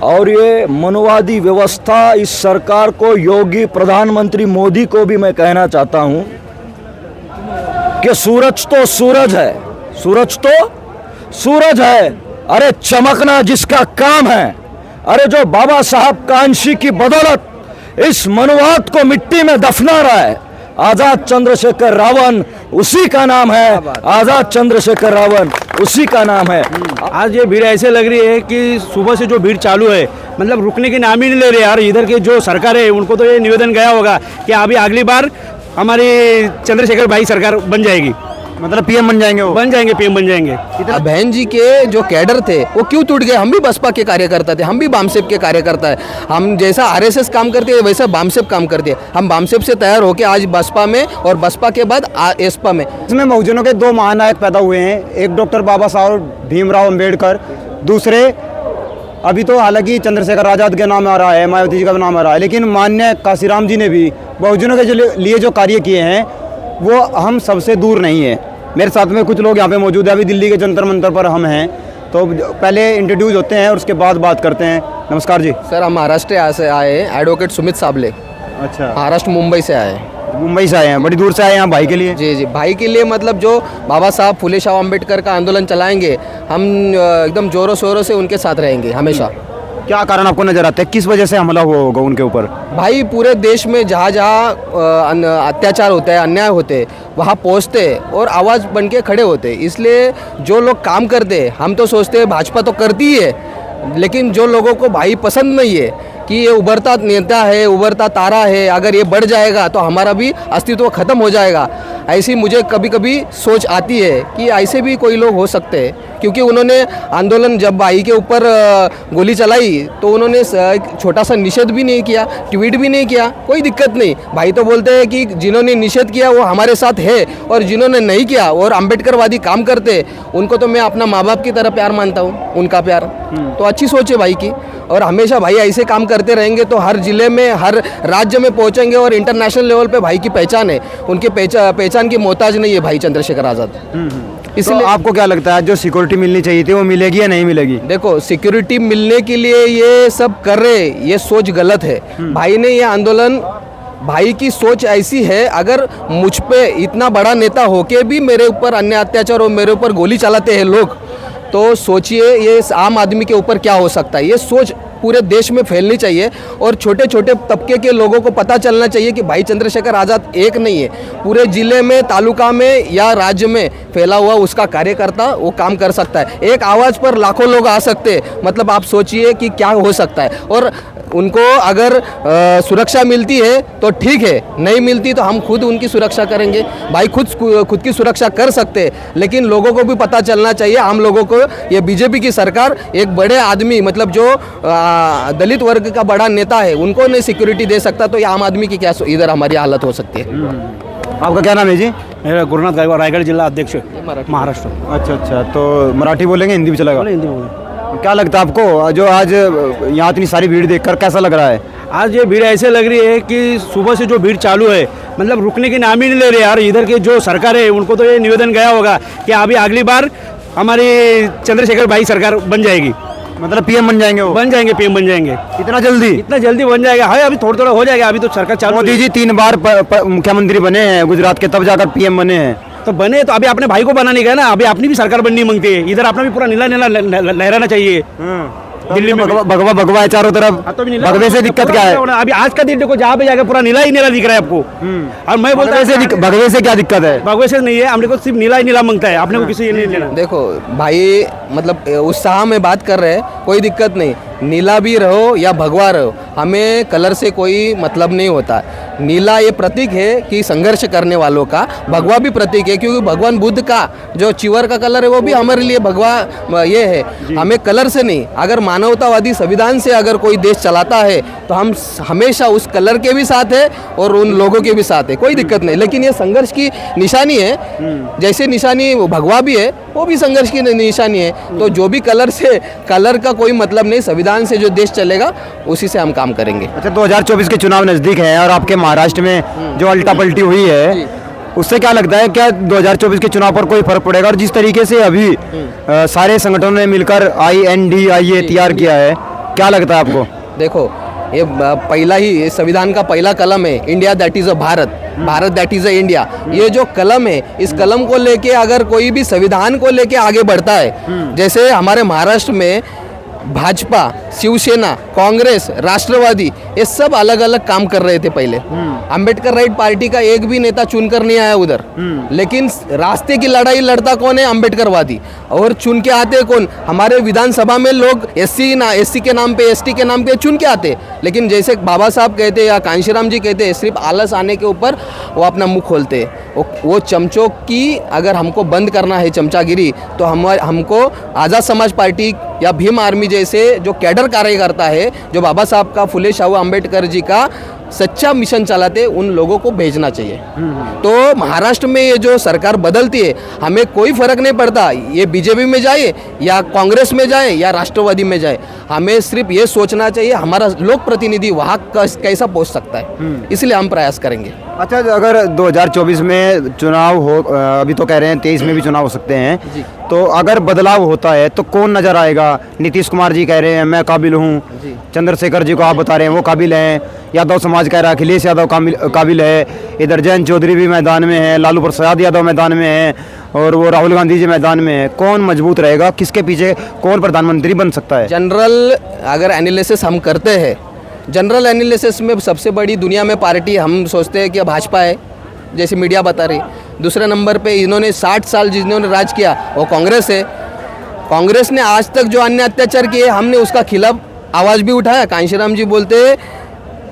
और ये मनुवादी व्यवस्था इस सरकार को, योगी प्रधानमंत्री मोदी को भी मैं कहना चाहता हूं कि सूरज तो सूरज है, सूरज तो सूरज है, अरे चमकना जिसका काम है, अरे जो बाबा साहब कांशी की बदौलत इस मनुवाद को मिट्टी में दफना रहा है, आजाद चंद्रशेखर रावण उसी का नाम है, आजाद चंद्रशेखर रावण उसी का नाम है। आज ये भीड़ ऐसे लग रही है कि सुबह से जो भीड़ चालू है, मतलब रुकने की नाम ही नहीं ले रहे यार। इधर के जो सरकार है उनको तो ये निवेदन गया होगा कि अभी अगली बार हमारी चंद्रशेखर भाई सरकार बन जाएगी, मतलब पीएम बन जाएंगे, वो बन जाएंगे, पीएम बन जाएंगे। बहन जी के जो कैडर थे वो क्यों टूट गए? हम भी बसपा के कार्यकर्ता थे, हम भी बामसेप के कार्यकर्ता है। हम जैसा आरएसएस काम करते हैं वैसा बामसेप काम करते हैं। हम बामसेप से तैयार होकर आज बसपा में और बसपा के बाद एसपा में। इसमें बहुजनों के दो महानायक पैदा हुए हैं, एक डॉक्टर बाबा साहब भीमराव अंबेडकर, दूसरे अभी तो हालांकि चंद्रशेखर आजाद का नाम आ रहा है, मायावती जी का नाम आ रहा है, लेकिन माननीय काशीराम जी ने भी बहुजनों के लिए जो कार्य किए हैं वो हम सबसे दूर नहीं है। मेरे साथ में कुछ लोग यहाँ पे मौजूद है, अभी दिल्ली के जंतर मंतर पर हम हैं, तो पहले इंट्रोड्यूस होते हैं और उसके बाद बात करते हैं। नमस्कार जी। सर हम महाराष्ट्र से आए हैं, एडवोकेट सुमित साबले। अच्छा, महाराष्ट्र मुंबई से आए हैं। मुंबई से आए हैं, बड़ी दूर से आए हैं यहाँ भाई के लिए? जी जी, भाई के लिए मतलब जो बाबा साहब फुले शाह अम्बेडकर का आंदोलन चलाएंगे, हम एकदम जोरों शोरों से उनके साथ रहेंगे हमेशा। क्या कारण आपको नजर आता है, किस वजह से हमला हुआ होगा उनके ऊपर? भाई पूरे देश में जहाँ जहाँ अत्याचार होता है, अन्याय होते हैं, वहाँ पहुँचते और आवाज़ बन के खड़े होते। इसलिए जो लोग काम करते हैं, हम तो सोचते हैं भाजपा तो करती ही है, लेकिन जो लोगों को भाई पसंद नहीं है कि ये उभरता नेता है, उभरता तारा है, अगर ये बढ़ जाएगा तो हमारा भी अस्तित्व खत्म हो जाएगा, ऐसी मुझे कभी कभी सोच आती है कि ऐसे भी कोई लोग हो सकते हैं। क्योंकि उन्होंने आंदोलन जब भाई के ऊपर गोली चलाई तो उन्होंने एक छोटा सा निषेध भी नहीं किया, ट्वीट भी नहीं किया, कोई दिक्कत नहीं। भाई तो बोलते हैं कि जिन्होंने निषेध किया वो हमारे साथ है, और जिन्होंने नहीं किया और अम्बेडकरवादी काम करते उनको तो मैं अपना माँ बाप की तरह प्यार मानता हूँ, उनका प्यार। तो अच्छी सोच है भाई की, और हमेशा भाई ऐसे काम करते रहेंगे तो हर जिले में, हर राज्य में पहुँचेंगे, और इंटरनेशनल लेवल पे भाई की पहचान है, उनके पहचान की मोहताज नहीं है भाई चंद्रशेखर आज़ाद। इसलिए तो आपको क्या लगता है जो सिक्योरिटी मिलनी चाहिए थी वो मिलेगी या नहीं मिलेगी? देखो, सिक्योरिटी मिलने के लिए ये सब कर रहे, ये सोच गलत है। भाई ने ये आंदोलन, भाई की सोच ऐसी है, अगर मुझ पे इतना बड़ा नेता होके भी मेरे ऊपर अन्य अत्याचार और मेरे ऊपर गोली चलाते हैं लोग, तो सोचिए ये आम आदमी के ऊपर क्या हो सकता है। ये सोच पूरे देश में फैलनी चाहिए, और छोटे छोटे तबके के लोगों को पता चलना चाहिए कि भाई चंद्रशेखर आज़ाद एक नहीं है, पूरे जिले में, तालुका में या राज्य में फैला हुआ उसका कार्यकर्ता वो काम कर सकता है। एक आवाज़ पर लाखों लोग आ सकते हैं, मतलब आप सोचिए कि क्या हो सकता है। और उनको अगर सुरक्षा मिलती है तो ठीक है, नहीं मिलती तो हम खुद उनकी सुरक्षा करेंगे। भाई खुद की सुरक्षा कर सकते हैं, लेकिन लोगों को भी पता चलना चाहिए, आम लोगों को, ये बीजेपी की सरकार एक बड़े आदमी, मतलब जो दलित वर्ग का बड़ा नेता है, उनको नहीं सिक्योरिटी दे सकता, तो ये आम आदमी की क्या इधर हमारी हालत हो सकती है। आपका क्या नाम है जी? मेरा गुरुनाथ गायकवाड़, रायगढ़ जिला अध्यक्ष महाराष्ट्र। अच्छा, तो मराठी बोलेंगे, हिंदी भी चलेगा? हिंदी बोले। क्या लगता है आपको जो आज यहाँ इतनी सारी भीड़ देखकर कैसा लग रहा है? आज ये भीड़ ऐसे लग रही है कि सुबह से जो भीड़ चालू है, मतलब रुकने की नाम ही नहीं ले रहे यार। इधर के जो सरकार है उनको तो ये निवेदन गया होगा कि अभी अगली बार हमारी चंद्रशेखर भाई सरकार बन जाएगी, मतलब पीएम बन जाएंगे, वो बन जाएंगे, पीएम बन जाएंगे। इतना जल्दी? इतना जल्दी बन जाएगा, है अभी थोड़ा थोड़ा हो जाएगा, अभी तो सरकार चालू। मोदी जी 3 बार मुख्यमंत्री बने हैं गुजरात के, तब जाकर पीएम बने हैं। तो बने तो अभी अपने भाई को बनाने का ना, अभी अपनी भी सरकार बननी मांगती है, इधर अपना भी पूरा नीला नीला लहराना चाहिए। दिल्ली में भगवा है चारों तरफ, भगवे से दिक्कत क्या है? अभी आज का दिन देखो, जहाँ पे जाकर पूरा नीला ही नीला दिख रहा है आपको। और मैं बोलता हूँ भगवे से क्या दिक्कत है? भगवे से नहीं है, हमने को सिर्फ नीला ही नीला मांगता है, आपने को किसी नहीं लेना। देखो भाई, मतलब उत्साह में बात कर रहे हैं, कोई दिक्कत नहीं, नीला भी रहो या भगवा रहो, हमें कलर से कोई मतलब नहीं होता। नीला ये प्रतीक है कि संघर्ष करने वालों का, भगवा भी प्रतीक है, क्योंकि भगवान बुद्ध का जो चिवर का कलर है वो भी हमारे लिए भगवा ये है। हमें कलर से नहीं, अगर मानवतावादी संविधान से अगर कोई देश चलाता है तो हम हमेशा उस कलर के भी साथ है और उन लोगों के भी साथ है, कोई दिक्कत नहीं। लेकिन ये संघर्ष की निशानी है, जैसे निशानी भगवा भी है वो भी संघर्ष की निशानी है। तो जो भी कलर से, कलर का कोई मतलब नहीं, संविधान से जो देश चलेगा उसी से हम काम करेंगे। अच्छा, 2024 के चुनाव नज़दीक हैं और आपके महाराष्ट्र में जो अल्टा पलटी हुई है, उससे क्या लगता है, क्या 2024 के चुनाव पर कोई फर्क पड़ेगा? और जिस तरीके से अभी सारे संगठनों ने मिलकर INDIA तैयार किया है, क्या लगता है आपको? देखो, ये पहला ही ये संविधान का पहला कलम है, India that is a Bharat, Bharat that is a India. ये जो कलम है, इस कलम को लेके अगर कोई भी संविधान को लेके आगे बढ़ता है, जैसे हमारे महाराष्ट्र में भाजपा, शिवसेना, कांग्रेस, राष्ट्रवादी, ये सब अलग अलग काम कर रहे थे पहले। अंबेडकर राइट पार्टी का एक भी नेता चुनकर नहीं आया उधर, लेकिन रास्ते की लड़ाई लड़ता कौन है? अंबेडकरवादी। और चुन के आते कौन? हमारे विधानसभा में लोग एससी के नाम पे, एसटी के नाम पे चुन के आते, लेकिन जैसे बाबा साहब कहते या कांशीराम जी कहते, सिर्फ आलस आने के ऊपर वो अपना मुंह खोलते। वो चमचों की अगर हमको बंद करना है चमचागिरी, तो हमको आज़ाद समाज पार्टी या भीम आर्मी जैसे जो कैडर कार्यकर्ता है, जो बाबा साहब का, फुले शाहू अम्बेडकर जी का सच्चा मिशन चलाते, उन लोगों को भेजना चाहिए। तो महाराष्ट्र में ये जो सरकार बदलती है, हमें कोई फर्क नहीं पड़ता ये बीजेपी में जाए या कांग्रेस में जाए या राष्ट्रवादी में जाए, हमें सिर्फ ये सोचना चाहिए हमारा लोक प्रतिनिधि वहाँ कैसा पहुँच सकता है, इसलिए हम प्रयास करेंगे। अच्छा, अगर 2024 में चुनाव हो, अभी तो कह रहे हैं 23 में भी चुनाव हो सकते हैं, तो अगर बदलाव होता है तो कौन नज़र आएगा? नीतीश कुमार जी कह रहे हैं मैं काबिल हूँ, चंद्रशेखर जी को आप बता रहे हैं वो काबिल हैं, यादव समाज कह रहा है अखिलेश यादव काबिल है, इधर जयंत चौधरी भी मैदान में है, लालू प्रसाद यादव मैदान में है, और वो राहुल गांधी जी मैदान में है। कौन मजबूत रहेगा? किसके पीछे कौन प्रधानमंत्री बन सकता है? जनरल अगर एनालिसिस हम करते हैं, जनरल एनालिसिस में सबसे बड़ी दुनिया में पार्टी हम सोचते हैं कि भाजपा है, जैसे मीडिया बता रही। दूसरे नंबर पे इन्होंने 60 साल जिन्होंने राज किया वो कांग्रेस है। कांग्रेस ने आज तक जो अन्य अत्याचार किए, हमने उसका खिलाफ आवाज़ भी उठाया। कांशीराम जी बोलते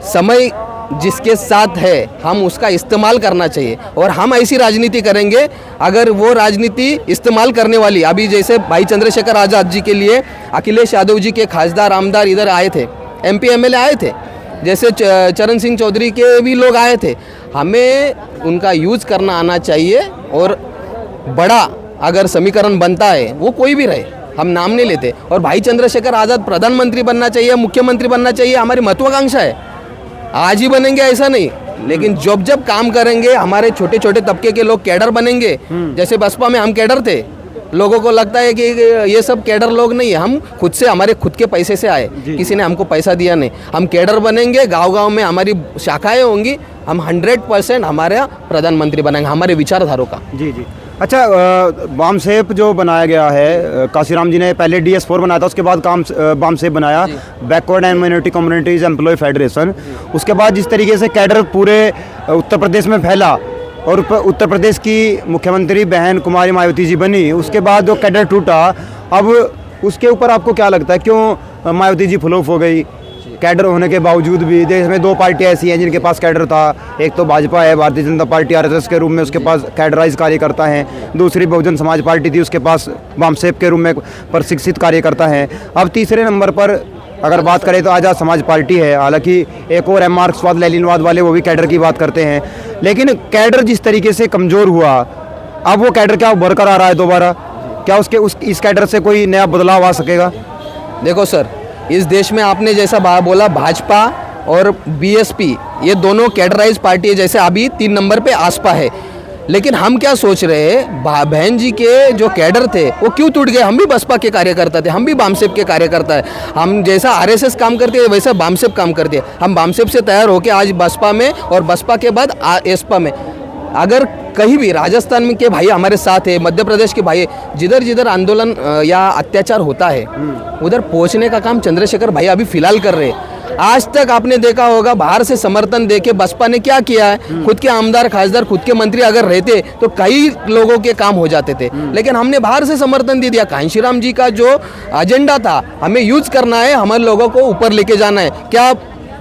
समय जिसके साथ है हम उसका इस्तेमाल करना चाहिए, और हम ऐसी राजनीति करेंगे अगर वो राजनीति इस्तेमाल करने वाली, अभी जैसे भाई चंद्रशेखर आज़ाद जी के लिए अखिलेश यादव जी के खासदार आमदार इधर आए थे, MP MLA आए थे, जैसे चरण सिंह चौधरी के भी लोग आए थे। हमें उनका यूज़ करना आना चाहिए, और बड़ा अगर समीकरण बनता है वो कोई भी रहे, हम नाम नहीं लेते। और भाई चंद्रशेखर आज़ाद प्रधानमंत्री बनना चाहिए, मुख्यमंत्री बनना चाहिए, हमारी महत्वाकांक्षा है। आज ही बनेंगे ऐसा नहीं, लेकिन जब जब काम करेंगे हमारे छोटे छोटे तबके के लोग कैडर बनेंगे। जैसे बसपा में हम कैडर थे, लोगों को लगता है कि ये सब कैडर लोग नहीं है, हम खुद से, हमारे खुद के पैसे से आए, किसी ने हमको पैसा दिया नहीं। हम कैडर बनेंगे, गांव-गांव में हमारी शाखाएं होंगी, हम 100% हमारा प्रधानमंत्री बनेंगे, हमारे विचारधारों का। जी जी। अच्छा, बामसेप जो बनाया गया है, काशीराम जी ने पहले DS4 बनाया था, उसके बाद बामसेप बनाया, backward and minority communities employ federation. उसके बाद जिस तरीके से कैडर पूरे उत्तर प्रदेश में फैला और उत्तर प्रदेश की मुख्यमंत्री बहन कुमारी मायावती जी बनी, उसके बाद जो कैडर टूटा, अब उसके ऊपर आपको क्या लगता है क्यों मायावती जी फ्लॉप हो गई? कैडर होने के बावजूद भी देश में 2 पार्टियाँ ऐसी हैं जिनके पास कैडर था। एक तो भाजपा है, भारतीय जनता पार्टी RSS के रूप में उसके पास कैडराइज कार्यकर्ता हैं। दूसरी बहुजन समाज पार्टी थी, उसके पास बामसेप के रूप में प्रशिक्षित कार्यकर्ता हैं। अब तीसरे नंबर पर अगर बात करें तो आज़ाद समाज पार्टी है। हालांकि एक और है मार्क्सवाद लेनिनवाद वाले, वो भी कैडर की बात करते हैं। लेकिन कैडर जिस तरीके से कमज़ोर हुआ, अब वो कैडर क्या बरकरार आ रहा है दोबारा? क्या इस कैडर से कोई नया बदलाव आ सकेगा? देखो सर, इस देश में आपने जैसा बोला भाजपा और BSP, ये दोनों कैडराइज पार्टी है। जैसे अभी 3 नंबर पे आसपा है, लेकिन हम क्या सोच रहे हैं, बहन जी के जो कैडर थे वो क्यों टूट गए? हम भी बसपा के कार्यकर्ता थे, हम भी बामसेप के कार्यकर्ता है। हम जैसा RSS काम करते हैं वैसा बामसेप काम करते हैं। हम बामसेप से तैयार होकर आज बसपा में, और बसपा के बाद एसपा में। अगर कहीं भी राजस्थान में के भाई हमारे साथ है, मध्य प्रदेश के भाई, जिधर जिधर आंदोलन या अत्याचार होता है उधर पहुंचने का काम चंद्रशेखर भाई अभी फिलहाल कर रहे हैं। आज तक आपने देखा होगा बाहर से समर्थन देके बसपा ने क्या किया है, खुद के आमदार खासदार, खुद के मंत्री अगर रहते तो कई लोगों के काम हो जाते थे, लेकिन हमने बाहर से समर्थन दे दिया। कांशीराम जी का जो एजेंडा था, हमें यूज करना है, हमारे लोगों को ऊपर लेके जाना है। क्या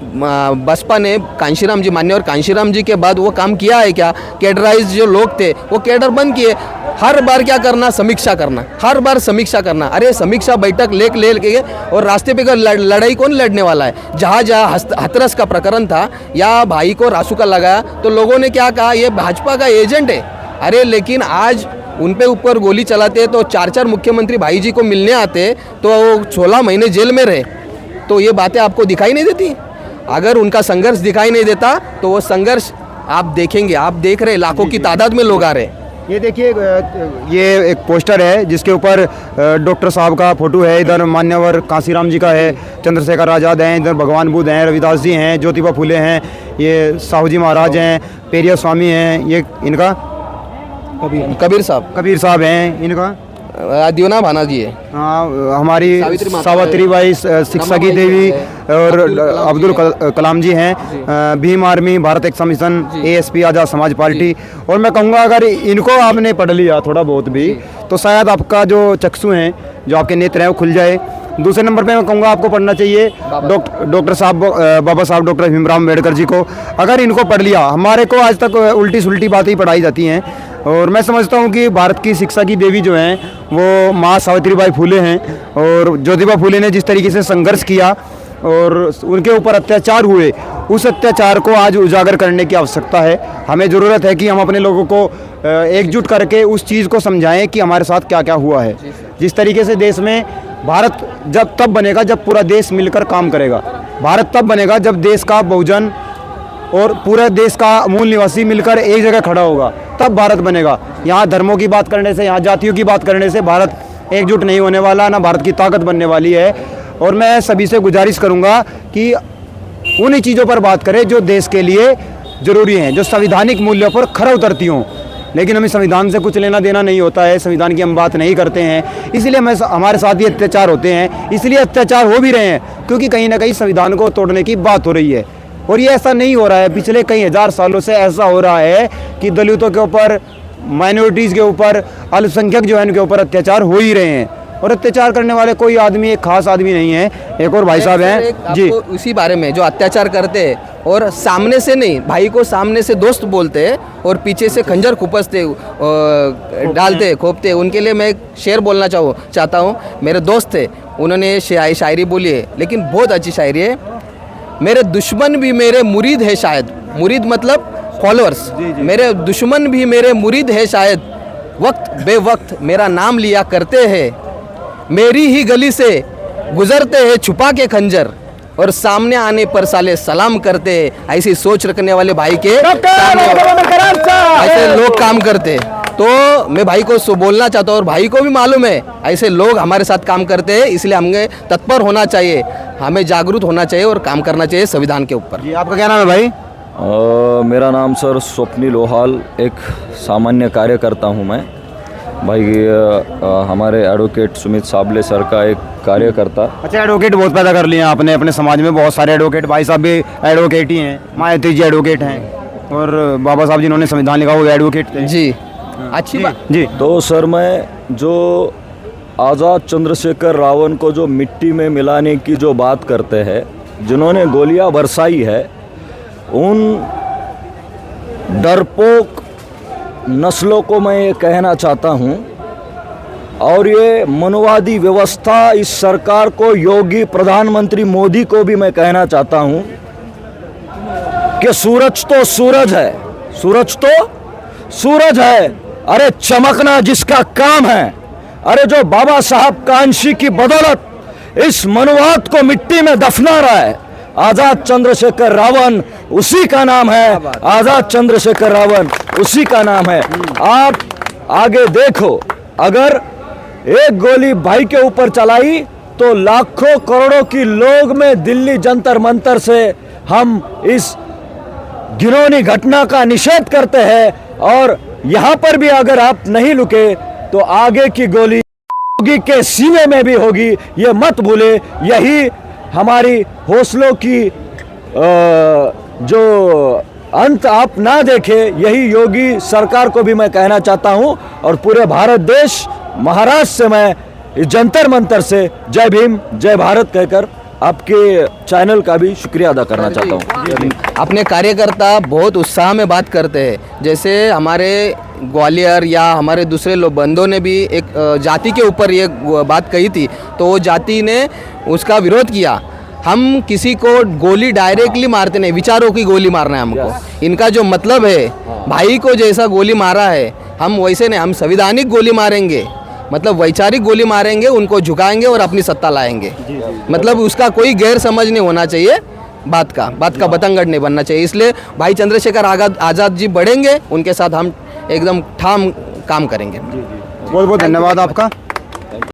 बसपा ने कांशीराम जी मान्य और कांशीराम जी के बाद वो काम किया है क्या? कैडराइज जो लोग थे वो कैडर बंद किए। हर बार क्या करना? समीक्षा करना, हर बार समीक्षा करना। अरे समीक्षा बैठक ले के और रास्ते पे लड़ाई कौन लड़ने वाला है? जहाँ हाथरस का प्रकरण था या भाई को रासुका लगाया तो लोगों ने क्या कहा, ये भाजपा का एजेंट है। अरे लेकिन आज उन पे ऊपर गोली चलाते तो 4 मुख्यमंत्री भाई जी को मिलने आते तो 16 महीने जेल में रहे। तो ये बातें आपको दिखाई नहीं देती? अगर उनका संघर्ष दिखाई नहीं देता तो वो संघर्ष आप देखेंगे, आप देख रहे लाखों की तादाद में लोग आ रहे हैं। ये देखिए ये एक पोस्टर है जिसके ऊपर डॉक्टर साहब का फोटो है, इधर मान्यवर कांसीराम जी का है, चंद्रशेखर आज़ाद हैं, इधर भगवान बुद्ध हैं, रविदास जी हैं, ज्योतिबा फुले हैं, ये साहू जी महाराज हैं, पेरिया स्वामी हैं, ये इनका कबीर साहब हैं, इनका दीवना भाना जी है। हाँ, हमारी सावित्री माता सावित्रीबाई शिक्षा की देवी और अब्दुल कलाम जी हैं, भीम आर्मी, भारत एक्सा mission, ASP Azad Samaj Party. और मैं कहूँगा अगर इनको आपने पढ़ लिया थोड़ा बहुत भी तो शायद आपका जो चक्षु हैं, जो आपके नेत्र हैं, वो खुल जाए। दूसरे नंबर पे मैं कहूँगा आपको पढ़ना चाहिए डॉक्टर साहब, बाबा साहब डॉक्टर भीमराव अम्बेडकर जी को। अगर इनको पढ़ लिया, हमारे को आज तक उल्टी सुल्टी बातें ही पढ़ाई जाती हैं, और मैं समझता हूँ कि भारत की शिक्षा की देवी जो हैं वो माँ सावित्रीबाई फुले हैं। और ज्योतिबा फुले ने जिस तरीके से संघर्ष किया और उनके ऊपर अत्याचार हुए, उस अत्याचार को आज उजागर करने की आवश्यकता है। हमें ज़रूरत है कि हम अपने लोगों को एकजुट करके उस चीज़ को समझाएं कि हमारे साथ क्या क्या हुआ है। जिस तरीके से देश में भारत जब तब बनेगा जब पूरा देश मिलकर काम करेगा। भारत तब बनेगा जब देश का बहुजन और पूरे देश का मूल निवासी मिलकर एक जगह खड़ा होगा, तब भारत बनेगा। यहाँ धर्मों की बात करने से, यहाँ जातियों की बात करने से भारत एकजुट नहीं होने वाला, ना भारत की ताकत बनने वाली है। और मैं सभी से गुजारिश करूँगा कि उन्हीं चीज़ों पर बात करें जो देश के लिए ज़रूरी हैं, जो संवैधानिक मूल्यों पर खरा उतरती हों। लेकिन हमें संविधान से कुछ लेना देना नहीं होता है, संविधान की हम बात नहीं करते हैं, इसलिए हमारे साथ ही अत्याचार होते हैं। इसलिए अत्याचार हो भी रहे हैं क्योंकि कहीं ना कहीं संविधान को तोड़ने की बात हो रही है। और ये ऐसा नहीं हो रहा है, पिछले कई हज़ार सालों से ऐसा हो रहा है कि दलितों के ऊपर, माइनॉरिटीज़ के ऊपर, अल्पसंख्यक जो है उनके ऊपर अत्याचार हो ही रहे हैं। और अत्याचार करने वाले कोई आदमी एक खास आदमी नहीं है। एक और भाई साहब हैं जी, उसी बारे में जो अत्याचार करते हैं और सामने से नहीं, भाई को सामने से दोस्त बोलते हैं और पीछे से खंजर खुपसते डालते खोपते, उनके लिए मैं एक शेर बोलना चाहता हूँ। मेरे दोस्त थे, उन्होंने शायरी बोली है, लेकिन बहुत अच्छी शायरी है। मेरे दुश्मन भी मेरे मुरीद है शायद, मुरीद मतलब फॉलोअर्स, मेरे दुश्मन भी मेरे मुरीद है शायद, वक्त बेवक्त मेरा नाम लिया करते हैं, मेरी ही गली से गुजरते हैं छुपा के खंजर और सामने आने पर साले सलाम करते हैं। ऐसी सोच रखने वाले भाई के ऐसे लोग काम करते। तो मैं भाई को बोलना चाहता हूँ और भाई को भी मालूम है ऐसे लोग हमारे साथ काम करते हैं, इसलिए हमें तत्पर होना चाहिए, हमें जागरूक होना चाहिए और काम करना चाहिए संविधान के ऊपर। जी आपका क्या नाम है भाई? मेरा नाम सर स्वप्निल लोहाल, एक सामान्य कार्यकर्ता हूँ मैं भाई। हमारे एडवोकेट सुमित साबले सर का एक कार्यकर्ता। अच्छा, एडवोकेट बहुत पैदा कर लिए आपने अपने समाज में, बहुत सारे एडवोकेट, भाई साहब भी एडवोकेट ही हैं, मायावती जी एडवोकेट हैं, और बाबा साहब जिन्होंने संविधान लिखा वो एडवोकेट थे। जी अच्छी बात जी। तो सर मैं जो आज़ाद चंद्रशेखर रावण को जो मिट्टी में मिलाने की जो बात करते हैं, जिन्होंने गोलियां बरसाई है, उन डरपोक नस्लों को मैं ये कहना चाहता हूँ, और ये मनुवादी व्यवस्था इस सरकार को, योगी प्रधानमंत्री मोदी को भी मैं कहना चाहता हूँ कि सूरज तो सूरज है, सूरज तो सूरज है, अरे चमकना जिसका काम है। अरे जो बाबा साहब कांशी की बदौलत इस मनुवाद को मिट्टी में दफना रहा है, आज़ाद चंद्रशेखर रावण उसी का नाम है, आज़ाद चंद्रशेखर रावण उसी का नाम है। आप आगे देखो, अगर एक गोली भाई के ऊपर चलाई तो लाखों करोड़ों की लोग में दिल्ली जंतर मंतर से हम इस घिनौनी घटना का निषेध करते हैं। और यहाँ पर भी अगर आप नहीं रुके तो आगे की गोली योगी के सीने में भी होगी, ये मत भूले। यही हमारी हौसलों की जो अंत आप ना देखे, यही योगी सरकार को भी मैं कहना चाहता हूं। और पूरे भारत देश, महाराष्ट्र से मैं इस जंतर मंतर से जय भीम जय भारत कहकर आपके चैनल का भी शुक्रिया अदा करना चाहता हूं। अपने कार्यकर्ता बहुत उत्साह में बात करते हैं, जैसे हमारे ग्वालियर या हमारे दूसरे लोग बंधुओं ने भी एक जाति के ऊपर ये बात कही थी, तो वो जाति ने उसका विरोध किया। हम किसी को गोली डायरेक्टली मारते नहीं, विचारों की गोली मारना है हमको। इनका जो मतलब है, भाई को जैसा गोली मारा है, हम वैसे नहीं, हम संवैधानिक गोली मारेंगे, मतलब वैचारिक गोली मारेंगे, उनको झुकाएंगे और अपनी सत्ता लाएंगे। मतलब उसका कोई गैर समझ नहीं होना चाहिए, बात का बतंगड़ नहीं बनना चाहिए। इसलिए भाई चंद्रशेखर आज़ाद जी बढ़ेंगे, उनके साथ हम एकदम ठाम काम करेंगे। बहुत बहुत धन्यवाद आपका।